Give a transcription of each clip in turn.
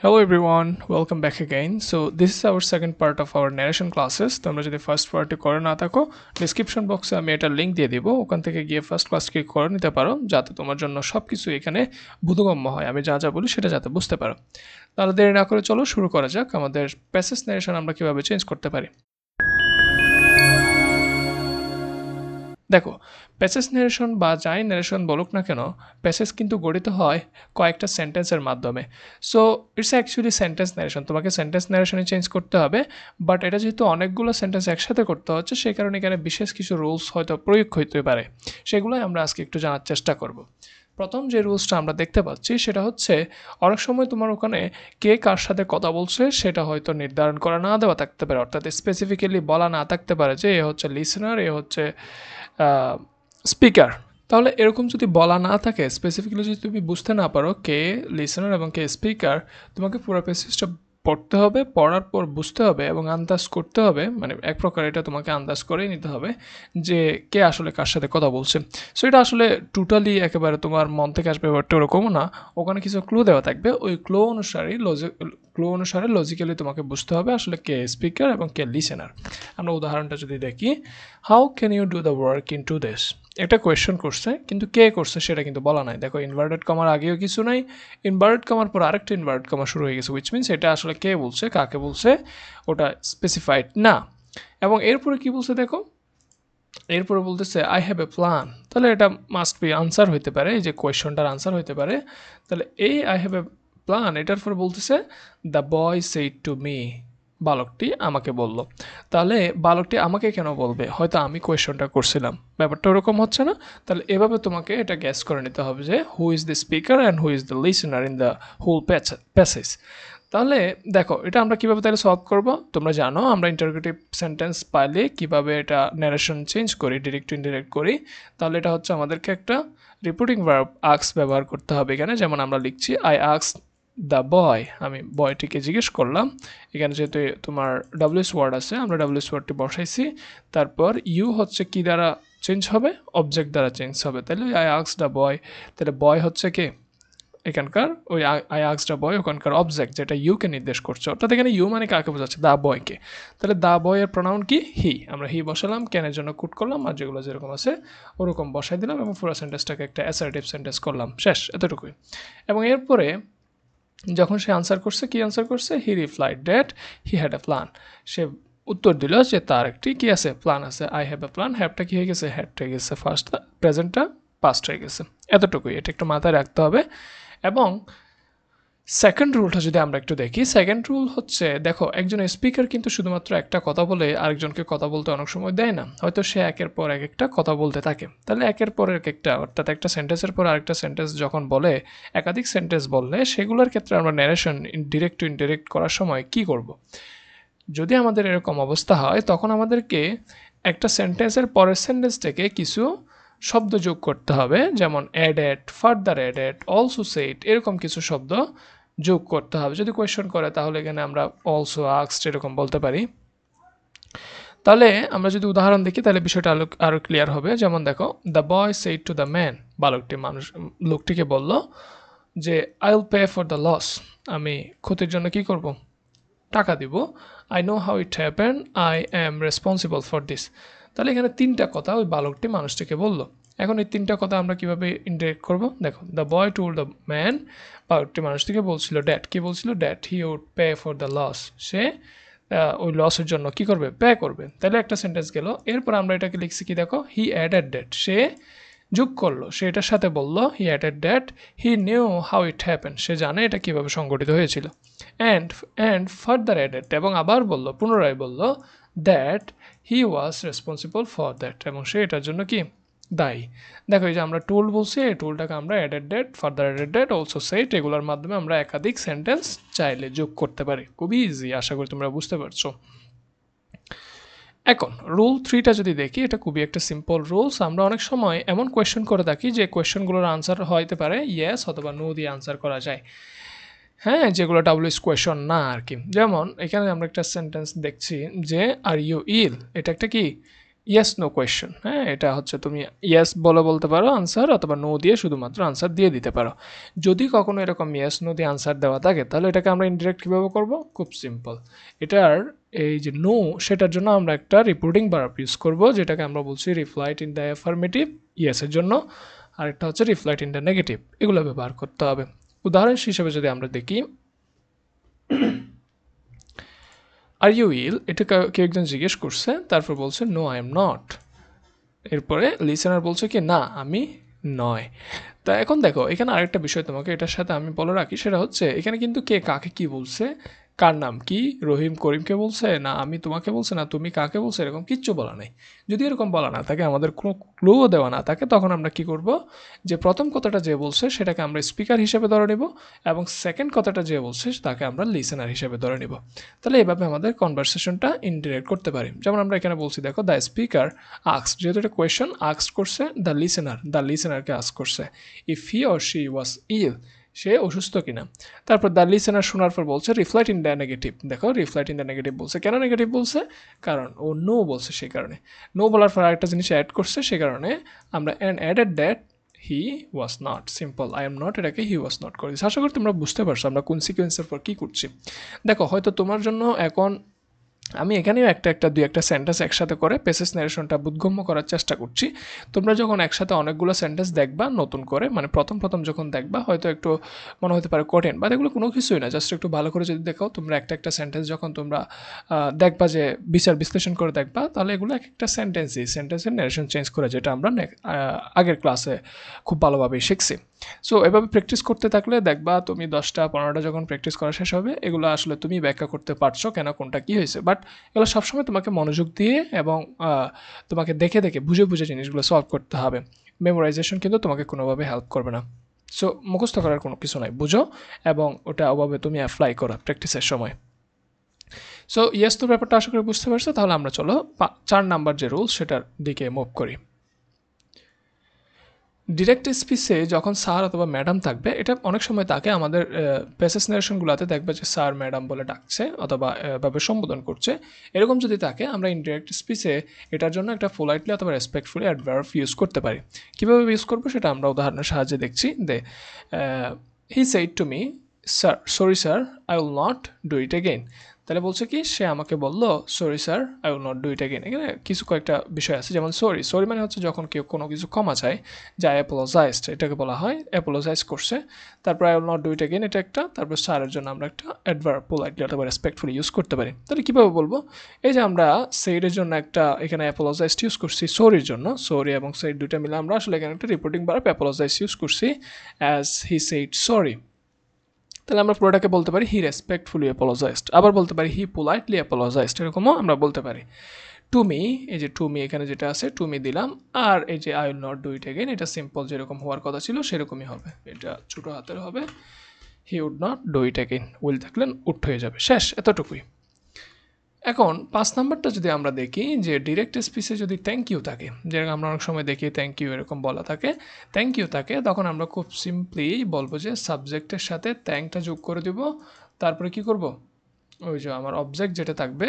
Hello everyone, welcome back again. So this is our second part of our narration classes. তোমরা যদি first পার্টে করে না থাকো ডেসক্রিপশন বক্সে আমি এটা লিংক দিয়ে দিব, ওখান থেকে গিয়ে ফার্স্ট ক্লাস ক্লিক করে নিতে পারো যাতে তোমার জন্য সবকিছু এখানে বোধগম্য হয়, আমি যা যা বলি সেটা যাতে বুঝতে পারো। তাহলে দেরি না করে চলো শুরু করা যাক। আমাদের প্যাসেজ নারেশন আমরা কিভাবে চেঞ্জ করতে পারি। দেখো, প্যাসেজ নারেশন বা যাই নারেশন বলুক না কেন, প্যাসেজ কিন্তু গঠিত হয় কয়েকটা সেন্টেন্সের মাধ্যমে। So it's actually sentence narration. তোমাকে সেন্টেন্স নারেশনে চেঞ্জ করতে হবে, বাট এটা যেহেতু অনেকগুলো সেন্টেন্স একসাথে করতে হচ্ছে, সেই কারণে এখানে বিশেষ কিছু রুলস হয়তো প্রয়োগ হইতে পারে, সেগুলোই আমরা আজকে একটু জানার চেষ্টা করব। প্রথম যে রুলসটা আমরা দেখতে পাচ্ছি সেটা হচ্ছে, অনেক সময় তোমার ওখানে কে কার সাথে কথা বলছে সেটা হয়তো নির্ধারণ করা না দেওয়া থাকতে পারে, অর্থাৎ স্পেসিফিক্যালি বলা না থাকতে পারে যে এ হচ্ছে লিসেনার, এ হচ্ছে স্পিকার। তাহলে এরকম যদি বলা না থাকে, স্পেসিফিক্যালি যদি তুমি বুঝতে না পারো কে লিসেনার এবং কে স্পিকার, তোমাকে পুরো প্যাসেজটা পড়তে হবে, পড়ার পর বুঝতে হবে এবং আন্দাজ করতে হবে, মানে এক প্রকার এটা তোমাকে আন্দাজ করেই নিতে হবে যে কে আসলে কার সাথে কথা বলছে। সো এটা আসলে টোটালি একেবারে তোমার মন থেকে আসবে ব্যাপারটা ওরকমও না, ওখানে কিছু ক্লু দেওয়া থাকবে, ওই ক্লু অনুসারে লজিক্যালি তোমাকে বুঝতে হবে আসলে কে স্পিকার এবং কে লিসেনার। আমরা উদাহরণটা যদি দেখি, how can you do the work into this, একটা কোয়েশ্চেন করছে কিন্তু কে করছে সেটা কিন্তু বলা নাই। দেখো, ইনভার্টেড কমার আগেও কিছু নাই, ইনভার্টেড কমার পর আরেকটা ইনভার্টেড কমা শুরু হয়ে গেছে, উইচ মিনস এটা আসলে কে বলছে, কাকে বলছে ওটা স্পেসিফাইড না। এবং এরপরে কি বলছে দেখো, এরপরে বলতেছে আই হ্যাভ এ প্ল্যান। তাহলে এটা মাস্ট বি আনসার হইতে পারে, এই যে কোয়েশ্চনটার আনসার হইতে পারে। তাহলে এই আই হ্যাভ এ প্ল্যান, এটার পরে বলতেছে the boy said to me, বালকটি আমাকে বলল। তাহলে বালকটি আমাকে কেন বলবে, হয়তো আমি কোয়েশ্চনটা করছিলাম, ব্যাপারটা ওরকম হচ্ছে না। তাহলে এভাবে তোমাকে এটা গ্যাস করে নিতে হবে যে who is the speaker and who is the listener in the whole passage. তাহলে দেখো, এটা আমরা কিভাবে তাহলে সলভ করব। তোমরা জানো আমরা ইন্টারোগেটিভ সেন্টেন্স পাইলে কিভাবে এটা ন্যারেশন চেঞ্জ করি, ডিরেক্ট টু ইনডিরেক্ট করি। তাহলে এটা হচ্ছে আমাদেরকে একটা রিপিটিং ভার্ব আক্স ব্যবহার করতে হবে এখানে। যেমন আমরা লিখছি আই আক্স দ্য বয়, আমি বয়টিকে জিজ্ঞেস করলাম। এখানে যেহেতু তোমার ডাব্লিউএস ওয়ার্ড আছে, আমরা ডাব্লিউএস ওয়ার্ডটি বসাইছি। তারপর ইউ হচ্ছে কি দ্বারা চেঞ্জ হবে, অবজেক্ট দ্বারা চেঞ্জ হবে। তাহলে আই আক্স দ্য বয়, তাহলে বয় হচ্ছে কি এখানকার ওই আই আক্স দ্য বয়, ওখানকার অবজেক্ট যেটা ইউকে নির্দেশ করছে, অর্থাৎ এখানে ইউ মানে কাকে বোঝাচ্ছে, দ্য বয়কে। তাহলে দ্য বয়ের প্রোনাউন কি, হি। আমরা হি বসালাম, ক্যানের জন্য কুট করলাম, আর যেগুলো যেরকম আছে ওরকম বসাই দিলাম এবং পুরো সেন্টেন্সটাকে একটা অ্যাসার্টিভ সেন্টেন্স করলাম, শেষ, এতটুকুই। এবং এরপরে যখন সে আনসার করছে, কি আনসার করছে, he replied that he had a plan, সে উত্তর দিল যে তার একটি কি আছে, প্ল্যান আছে। আই হ্যাভ এ প্ল্যান, হ্যাভটা কি হয়ে গেছে, হ্যাড হয়ে গেছে, ফার্স্ট প্রেজেন্টটা পাস্ট হয়ে গেছে, এতটুকুই। এটা একটু মাথায় রাখতে হবে। এবং সেকেন্ড রুলটা যদি আমরা একটু দেখি, সেকেন্ড রুল হচ্ছে, দেখো একজন স্পিকার কিন্তু শুধুমাত্র একটা কথা বলে আরেকজনকে কথা বলতে অনেক সময় দেয় না, হয়তো সে একের পর এক একটা কথা বলতে থাকে। তাহলে একের পর এক একটা, অর্থাৎ একটা সেন্টেন্সের পর আরেকটা সেন্টেন্স যখন বলে, একাধিক সেন্টেন্স বললে, সেগুলোর ক্ষেত্রে আমরা ন্যারেশন ডিরেক্ট টু ইনডিরেক্ট করার সময় কি করব। যদি আমাদের এরকম অবস্থা হয়, তখন আমাদেরকে একটা সেন্টেন্সের পরের সেন্টেন্সটাকে কিছু শব্দ যোগ করতে হবে, যেমন added, further added, also shed, এরকম কিছু শব্দ যোগ করতে হবে। যদি কোয়েশ্চন করে তাহলে এখানে আমরা অলসো, আস্কড এরকম বলতে পারি। তাহলে আমরা যদি উদাহরণ দেখি তাহলে বিষয়টা আরও ক্লিয়ার হবে। যেমন দেখো, the boy said to the man, বালকটি লোকটিকে বলল যে I will pay for the loss, আমি ক্ষতির জন্য কি করব, টাকা দিব। I know how it happen, I am responsible for this. তাহলে এখানে তিনটা কথা ওই বালকটি মানুষটিকে বলল। এখন এই তিনটা কথা আমরা কিভাবে ইন্টারেক্ট করব, দেখো, the boy told the man, বালকটি মানুষটিকে বলছিল ড্যাট, কি বলছিল, that he would pay for the loss, সে ওই লসের জন্য কি করবে, পে করবে। তাহলে একটা সেন্টেন্স গেল। এরপর আমরা এটাকে লিখছি কি, দেখো, হি অ্যাডেড ড্যাট, সে যোগ করলো, সে এটার সাথে বলল, he added that he knew how it happen, সে জানে এটা কিভাবে সংঘটিত হয়েছিল। অ্যান্ড ফার্দার অ্যাডেড, এবং আবার বলল, পুনরায় বলল, that he was responsible for that, এবং সে এটার জন্য কি দায়ী। দেখো, এই যে আমরা টুল বলছি, এই টুলটাকে আমরা added date, further added date, also set, এগুলোর মাধ্যমে আমরা একাধিক সেন্টেন্স চাইলে যোগ করতে পারি। খুবই ইজি, আশা করি তোমরা বুঝতে পারছো। এখন রুল 3টা যদি দেখি, এটা খুবই একটা সিম্পল রুলস। আমরা অনেক সময় এমন কোয়েশ্চেন করে থাকি যে কোয়েশ্চেনগুলোর আনসার হইতে পারে ইয়েস অথবা নো দিয়ে আনসার করা যায়, হ্যাঁ, যেগুলো ডাব্লিউএস কোয়েশ্চন না আর কি। যেমন এখানে আমরা একটা সেন্টেন্স দেখছি যে আর ইউ ইল, এটা একটা কি ইয়েস নো কোয়েশ্চেন। হ্যাঁ, এটা হচ্ছে তুমি ইয়েস বলতে পারো আনসার, অথবা নো দিয়ে শুধুমাত্র আনসার দিয়ে দিতে পারো। যদি কখনো এরকম ইয়েস নো দিয়ে আনসার দেওয়া থাকে তাহলে এটাকে আমরা ইনডিরেক্ট কীভাবে করবো? খুব সিম্পল। এটার এই যে নো, সেটার জন্য আমরা একটা রিপোর্টিং ভার্ব ইউজ করবো, যেটাকে আমরা বলছি রিপ্লাইড ইন দ্য অ্যাফার্মেটিভ ইয়েসের জন্য, আরেকটা হচ্ছে রিপ্লাইড ইন দ্য নেগেটিভ। এগুলো ব্যবহার করতে হবে। উদাহরণ হিসেবে যদি আমরা দেখি, আর ইউ ইল, এটা কেউ একজন জিজ্ঞেস করছে, তারপর বলছে নো আই এম নট। এরপরে লিসেনার বলছে কি না আমি নয়। তা এখন দেখো এখানে আরেকটা বিষয় তোমাকে এটার সাথে আমি বলে রাখি, সেটা হচ্ছে এখানে কিন্তু কে কাকে কি বলছে, কার নাম কি, রহিম করিমকে বলছে না আমি তোমাকে বলছে না তুমি কাকে বলছে, এরকম কিচ্ছু বলা নেই। যদি এরকম বলা না থাকে, আমাদের কোনো ক্লুও দেওয়া না থাকে, তখন আমরা কি করব, যে প্রথম কথাটা যে বলছে সেটাকে আমরা স্পিকার হিসেবে ধরে নিব, এবং সেকেন্ড কথাটা যে বলছে তাকে আমরা লিসেনার হিসেবে ধরে নিব। তাহলে এভাবে আমাদের কনভারসেশনটা ইনডিরেক্ট করতে পারি। যেমন আমরা এখানে বলছি দেখো, দ্য স্পিকার আক্স, যেহেতু এটা কোয়েশ্চেন, আক্স করছে দ্য লিসেনারকে আক্স করছে if he or she was ill, সে অসুস্থ কিনা। তারপর দ্য লিসেনার শোনার পর বলছে রিফ্লাইট ইন দ্য নেগেটিভ। দেখো রিফ্লাইট ইন দ্য নেগেটিভ বলছে, কেন নেগেটিভ বলছে? কারণ ও নো বলছে, সেই কারণে। নো বলার পর আরেকটা জিনিস অ্যাড করছে, সেই কারণে আমরা added that he was not. Simple I am not, এটাকে হি ওয়াজ নট করে দিচ্ছি। আশা করি তোমরা বুঝতে পারছো আমরা কোন সিকোয়েন্সের পর কী করছি। দেখো হয়তো তোমার জন্য এখন আমি এখানেও দুই একটা সেন্টেন্স একসাথে করে প্যাসেজ ন্যারেশনটা বোধগম্য করার চেষ্টা করছি। তোমরা যখন একসাথে অনেকগুলো সেন্টেন্স দেখবা নতুন করে, মানে প্রথম যখন দেখবা, হয়তো একটু মনে হতে পারে কঠিন, বা এগুলো কোনো কিছুই না, জাস্ট একটু ভালো করে যদি দেখো তোমরা একটা সেন্টেন্স যখন তোমরা দেখবা, যে বিচার বিশ্লেষণ করে দেখবা, তাহলে এগুলো একটা সেন্টেন্সের ন্যারেশন চেঞ্জ করে, যেটা আমরা আগের ক্লাসে খুব ভালোভাবেই শিখছি। সো এভাবে প্র্যাকটিস করতে থাকলে দেখবা তুমি 10টা-15টা যখন প্র্যাকটিস করা শেষ হবে, এগুলো আসলে তুমি ব্যাখ্যা করতে পারছো কেন কোনটা কী হয়েছে। বাট এগুলো সবসময় তোমাকে মনোযোগ দিয়ে এবং তোমাকে দেখে বুঝে জিনিসগুলো সলভ করতে হবে। মেমোরাইজেশন কিন্তু তোমাকে কোনোভাবে হেল্প করবে না। সো মুখস্থ করার কোনো কিছু নাই, বুঝো এবং ওটা ওভাবে তুমি অ্যাপ্লাই করো প্র্যাকটিসের সময়। সো ইয়েস তো ব্যাপারটা আশা করি বুঝতে পারছো। তাহলে আমরা চলো 4 নাম্বার যে রুলস সেটার দিকে মুভ করি। ডিরেক্ট স্পিচে যখন স্যার অথবা ম্যাডাম থাকবে, এটা অনেক সময় তাকে আমাদের প্যাসেজ ন্যারেশনগুলোতে দেখবে যে স্যার ম্যাডাম বলে ডাকছে অথবা এভাবে সম্বোধন করছে। এরকম যদি থাকে, আমরা ইনডিরেক্ট স্পিচে এটার জন্য একটা পোলাইটলি অথবা রেসপেক্টফুলি অ্যাডভার্ব ইউজ করতে পারি। কীভাবে ইউজ করবো সেটা আমরা উদাহরণের সাহায্যে দেখছি। হি said to me sir, sorry sir, I will not do it again. তাহলে বলছে কি, সে আমাকে বললো sorry sir, I will not do it again. এখানে কয়েকটা বিষয় আছে, যেমন সরি মানে হচ্ছে যখন কেউ কোনো কিছু ক্ষমা চায়, যা অ্যাপোলোজাইজড, এটাকে বলা হয় অ্যাপোলোজাইজ করছে। তারপর I will not do it again, এটা একটা। তারপর স্যারের জন্য আমরা একটা অ্যাডভার্ব পোলাইটলি অথবা রেসপেক্টফুলি ইউজ করতে পারি। তাহলে কীভাবে বলবো? এই যে আমরা সেইডের জন্য একটা এখানে অ্যাপোলোজাইজড ইউজ করছি, সরির জন্য, সরি এবং সেইড দুইটা মিলে আমরা আসলে এখানে একটা রিপোর্টিং ভার্ব অ্যাপোলোজাইজ ইউজ করছি, অ্যাজ হি সেইড সরি। তাহলে আমরা পুরোটাকে বলতে পারি হি রেসপেক্টফুলি অ্যাপোলোজাইজড। আবার বলতে পারি হি পোলাইটলি অ্যাপোলোজাইজড, এরকমও আমরা বলতে পারি। টু মি, এই যে টু মি এখানে যেটা আছে, টু মি দিলাম। আর এই যে I will not do it again, এটা সিম্পল যেরকম হওয়ার কথা ছিল সেরকমই হবে, এটা ছোটো হাতের হবে। He would not do it again, will থাকলেন উড হয়ে যাবে, শেষ, এতটুকুই। এখন 5 নাম্বারটা যদি আমরা দেখি, যে ডিরেক্ট স্পিচে যদি থ্যাংক ইউ থাকে, যেরকম আমরা অনেক সময় দেখি থ্যাংক ইউ এরকম বলা থাকে, থ্যাংক ইউ থাকে, তখন আমরা খুব সিম্পলি বলবো যে সাবজেক্টের সাথে থ্যাংকটা যোগ করে দিব। তারপরে কি করব, ওই যে আমার অবজেক্ট যেটা থাকবে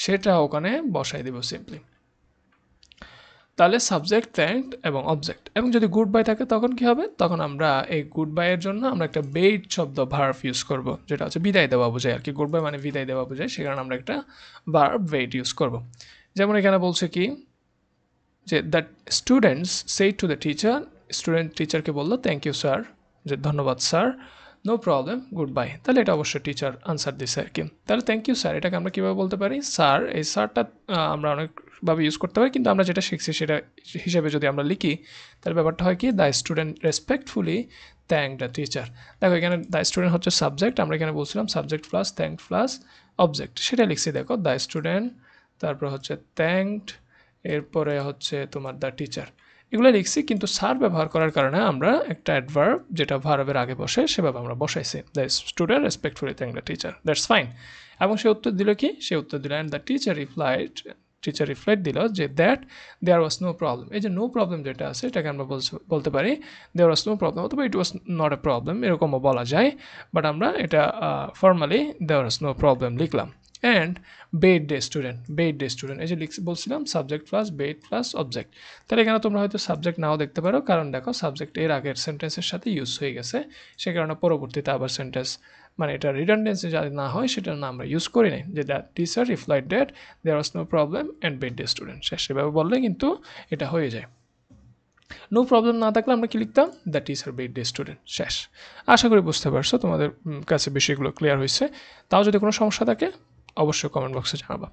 সেটা ওখানে বসাই দেব সিম্পলি। তাহলে সাবজেক্ট, থ্যাঙ্কড এবং অবজেক্ট। এবং যদি গুড বাই থাকে তখন কি হবে, তখন আমরা এই গুড বাইয়ের জন্য আমরা একটা বেইট শব্দ ভার্ব ইউজ করব, যেটা হচ্ছে বিদায় দেওয়া বোঝায় আর কি। গুড বাই মানে বিদায় দেওয়া বোঝায়, সে কারণে আমরা একটা ভার্ব ওয়েট ইউজ করব। যেমন এখানে বলছে কি, যে that students said to the teacher, student টিচারকে বললো থ্যাংক ইউ স্যার, যে ধন্যবাদ sir, no problem, good bye. তাহলে এটা অবশ্যই টিচার আনসার দিচ্ছে আর কি। তাহলে থ্যাংক ইউ স্যার, এটাকে আমরা কীভাবে বলতে পারি, স্যার, এই স্যারটা আমরা অনেকভাবে ইউজ করতে পারি, কিন্তু আমরা যেটা শিখছি সেটা হিসেবে যদি আমরা লিখি, তাহলে ব্যাপারটা হয় কি, the student respectfully thank the teacher. দেখো এখানে দ্য স্টুডেন্ট হচ্ছে সাবজেক্ট, আমরা এখানে বলছিলাম subject plus thank plus object, সেটা লিখছি। দেখো দ্য স্টুডেন্ট, তারপর হচ্ছে থ্যাংকড, এরপরে হচ্ছে তোমার দ্য টিচার, এগুলো লিখছি। কিন্তু স্যার ব্যবহার করার কারণে আমরা একটা অ্যাডভার্ব যেটা ভার্বের আগে বসে সেভাবে আমরা বসাইছি, the student respectfully thank the teacher, that's fine. এবং সে উত্তর দিল কি, সে উত্তর দিল অ্যান্ড দ্য টিচার রিপ্লাইড দিল যে that there was no problem. এই যে নো প্রবলেম যেটা আছে এটাকে আমরা বলতে পারি দেয়ার ওয়াজ নো প্রবলেম, অথবা ইট ওয়াজ নট এ প্রবলেম, এরকমও বলা যায়। বাট আমরা এটা formally there was no problem লিখলাম। And bade the student, bade the student, এই যে বলছিলাম subject plus bade plus object. তাহলে এখানে তোমরা হয়তো সাবজেক্ট নাও দেখতে পারো, কারণ দেখো সাবজেক্ট এর আগের সেন্টেন্সের সাথে ইউজ হয়ে গেছে, সে কারণে পরবর্তীতে আবার সেন্টেন্স মানে এটা রিডান্ডেন্সি যাতে না হয় সেটা না আমরা ইউজ করি নাই, যে that teacher replied that there was no problem and bade the student, সেভাবে বললে কিন্তু এটা হয়ে যায়। নো প্রবলেম না থাকলে আমরা কি লিখতাম, the teacher bathe the student, শেষ। আশা করি বুঝতে পারছো, তোমাদের কাছে বিষয়গুলো ক্লিয়ার হয়েছে। তাও যদি কোনো সমস্যা থাকে অবশ্যই কমেন্ট বক্সে জানাবা।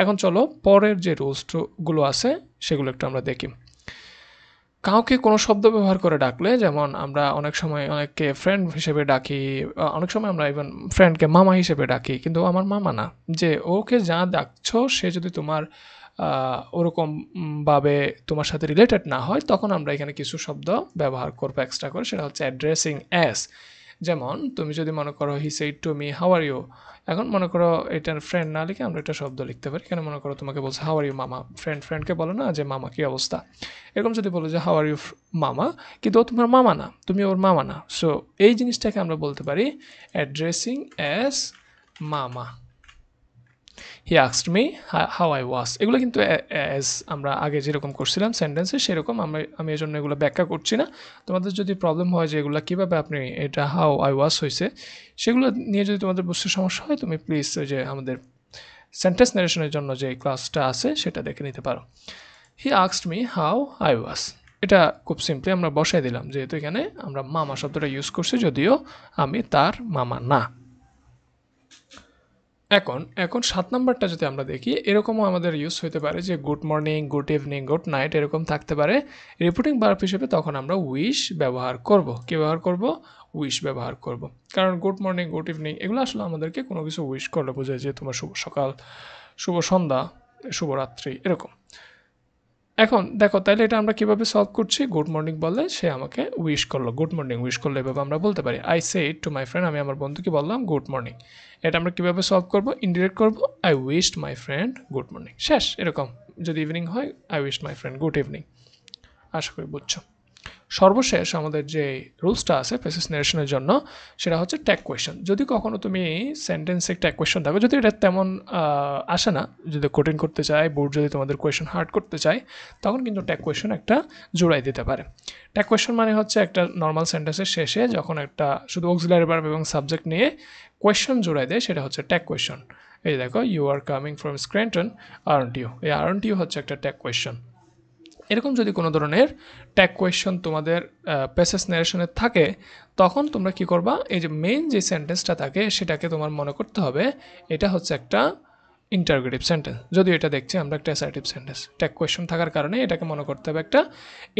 এখন চলো পরের যে রুলসগুলো আছে সেগুলো একটু আমরা দেখি। কাউকে কোনো শব্দ ব্যবহার করে ডাকলে, যেমন আমরা অনেক সময় অনেককে ফ্রেন্ড হিসেবে ডাকি, অনেক সময় আমরা ইভেন ফ্রেন্ডকে মামা হিসেবে ডাকি, কিন্তু আমার মামা না, যে ওকে যা ডাকছো সে যদি তোমার ওরকম ভাবে তোমার সাথে রিলেটেড না হয়, তখন আমরা এখানে কিছু শব্দ ব্যবহার করবো এক্সট্রা করে, সেটা হচ্ছে অ্যাড্রেসিং অ্যাস। যেমন তুমি যদি মনে করো he said to me how are you, এখন মনে করো এটার ফ্রেন্ড না লিখে আমরা একটা শব্দ লিখতে পারি, এখানে মনে করো তোমাকে বলছে হাউ আর ইউ মামা, ফ্রেন্ডকে বলো না যে মামা কি অবস্থা, এরকম যদি বলো যে হাউ আর ইউ মামা, কিন্তু ও তোমার মামা না, তুমি ওর মামা না, সো এই জিনিসটাকে আমরা বলতে পারি অ্যাড্রেসিং অ্যাজ মামা। He asked me how I was, এগুলো কিন্তু অ্যাজ আমরা আগে যেরকম করছিলাম সেন্টেন্সে সেরকম, আমি এই জন্য এগুলো ব্যাখ্যা করছি না। তোমাদের যদি প্রবলেম হয় যে এগুলো কীভাবে আপনি এটা হাউ আই ওয়াজ হয়েছে সেগুলো নিয়ে যদি তোমাদের বুঝতে সমস্যা হয়, তুমি প্লিজ ওই যে আমাদের সেন্টেন্স ন্যারেশনের জন্য যে ক্লাসটা আছে সেটা দেখে নিতে পারো। He asked me how I was, এটা খুব সিম্পলি আমরা বসাই দিলাম, যেহেতু এখানে আমরা মামা শব্দটা ইউজ করছি, যদিও আমি তার মামা না। এখন 7 নাম্বারটা যদি আমরা দেখি, এরকমও আমাদের ইউজ হতে পারে যে good morning, good evening, good night এরকম থাকতে পারে রিপোর্টিং ভার্ব হিসেবে, তখন আমরা উইশ ব্যবহার করব। কি ব্যবহার করব? উইশ ব্যবহার করব। কারণ গুড মর্নিং, গুড ইভিনিং এগুলো আসলে আমাদেরকে কোনো কিছু উইশ করলে বোঝায় যে তোমার শুভ সকাল, শুভ সন্ধ্যা, শুভরাত্রি এরকম। এখন দেখো তাহলে এটা আমরা কিভাবে সলভ করছি, গুড মর্নিং বললে সে আমাকে উইশ করলো, গুড মর্নিং উইশ করলে এভাবে আমরা বলতে পারি I said to my friend, আমি আমার বন্ধুকে বললাম গুড মর্নিং। এটা আমরা কিভাবে সলভ করব, ইনডিরেক্ট করব, I wished my friend good morning, শেষ। এরকম যদি ইভিনিং হয় I wished my friend good evening. আশা করি বুঝছো। সর্বশেষ আমাদের যে রুলসটা আছে প্যাসেজ ন্যারেশনের জন্য সেটা হচ্ছে ট্যাগ কোয়েশ্চন। যদি কখনো তুমি সেন্টেন্সে ট্যাগ কোয়েশ্চন থাকো, যদি এটা তেমন আসে না, যদি কঠিন করতে চায় বোর্ড, যদি তোমাদের কোয়েশ্চন হার্ড করতে চায়, তখন কিন্তু ট্যাগ কোয়েশ্চন একটা জোড়াই দিতে পারে। ট্যাগ কোয়েশ্চন মানে হচ্ছে একটা নর্মাল সেন্টেন্সের শেষে যখন একটা শুধু অক্সিলারি ভার্ব এবং সাবজেক্ট নিয়ে কোয়েশ্চন জোড়াই দেয়, সেটা হচ্ছে ট্যাগ কোয়েশ্চন। এই দেখো, you are coming from Scranton aren't you, এই আরন্ট ইউ হচ্ছে একটা ট্যাগ কোয়েশ্চন। এরকম যদি কোনো ধরনের ট্যাগ কোয়েশ্চন তোমাদের প্যাসেজ ন্যারেশনে থাকে, তখন তোমরা কি করবা, এই যে মেইন যে সেন্টেন্সটা থাকে সেটাকে তোমার মনে করতে হবে এটা হচ্ছে একটা ইন্টারোগেটিভ সেন্টেন্স। যদিও এটা দেখছি আমরা একটা অ্যাসার্টিভ সেন্টেন্স, ট্যাগ কোয়েশ্চন থাকার কারণে এটাকে মনে করতে হবে একটা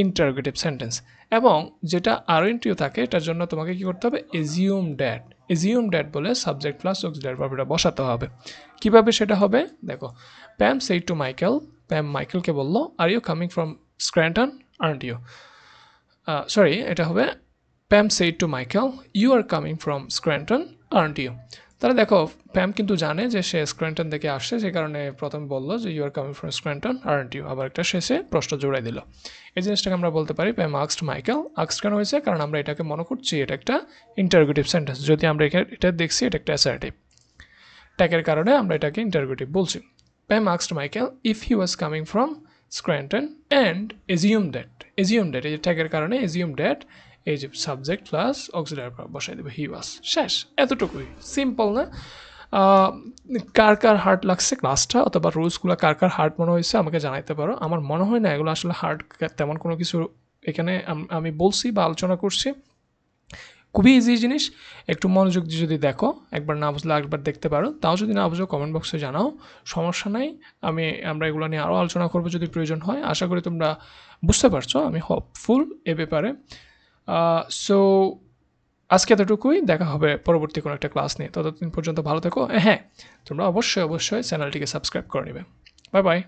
ইন্টারোগেটিভ সেন্টেন্স। এবং যেটা আরএনটিও থাকে এটার জন্য তোমাকে কি করতে হবে, এজিউম ড্যাট, এজিউম ড্যাট বলে সাবজেক্ট প্লাস অক্সিলারি ভার্ব এটা বসাতে হবে। কিভাবে সেটা হবে দেখো, Pam said to Michael, Pam মাইকেলকে বললো are you coming from Scranton aren't you, sorry এটা হবে Pam said to Michael you are coming from Scranton aren't you. তাহলে দেখো প্যাম কিন্তু জানে যে সে স্ক্র্যান্টন থেকে আসছে, যে কারণে প্রথমে বললো যে you are coming from Scranton aren't you, আবার একটা শেষে প্রশ্ন জোড়াই দিল। এই জিনিসটাকে আমরা বলতে পারি প্যাম আস্কড মাইকেল। আস্কড কেন হয়েছে, কারণ আমরা এটাকে মনে করছি এটা একটা ইন্টারোগেটিভ সেন্টেন্স, যদি আমরা এটা দেখছি এটা একটা অ্যাসার্টিভ, ট্যাগের কারণে আমরা এটাকে ইন্টারোগেটিভ বলছি। Pam asked Michael if he was coming from Scranton and assume that, assume that এই যে ট্যাগের কারণে এজিউম দ্যাট, এই যে সাবজেক্ট প্লাস অক্সিলারি ভার্ব বসাই দেবে হি ওয়াজ, শেষ। এতটুকুই সিম্পল না? কার কার হার্ড লাগছে ক্লাসটা, অথবা রুলসগুলো কার কার হার্ড মনে হয়েছে আমাকে জানাইতে পারো। আমার মনে হয় না এগুলো আসলে হার্ড তেমন কোনো কিছু এখানে আমি বলছি বা আলোচনা করছি, খুবই ইজি জিনিস। একটু মনোযোগ দিয়ে যদি দেখো, একবার না বুঝলে একবার দেখতে পারো, তাও যদি না বুঝো কমেন্ট বক্সে জানাও, সমস্যা নাই। আমরা এগুলো নিয়ে আরও আলোচনা করবো যদি প্রয়োজন হয়। আশা করি তোমরা বুঝতে পারছো, আমি হোপফুল এ ব্যাপারে। সো আজকে এতটুকুই, দেখা হবে পরবর্তী কোনো একটা ক্লাস নিয়ে। ততদিন পর্যন্ত ভালো থেকো। হ্যাঁ, তোমরা অবশ্যই চ্যানেলটিকে সাবস্ক্রাইব করে নেবে। Bye bye.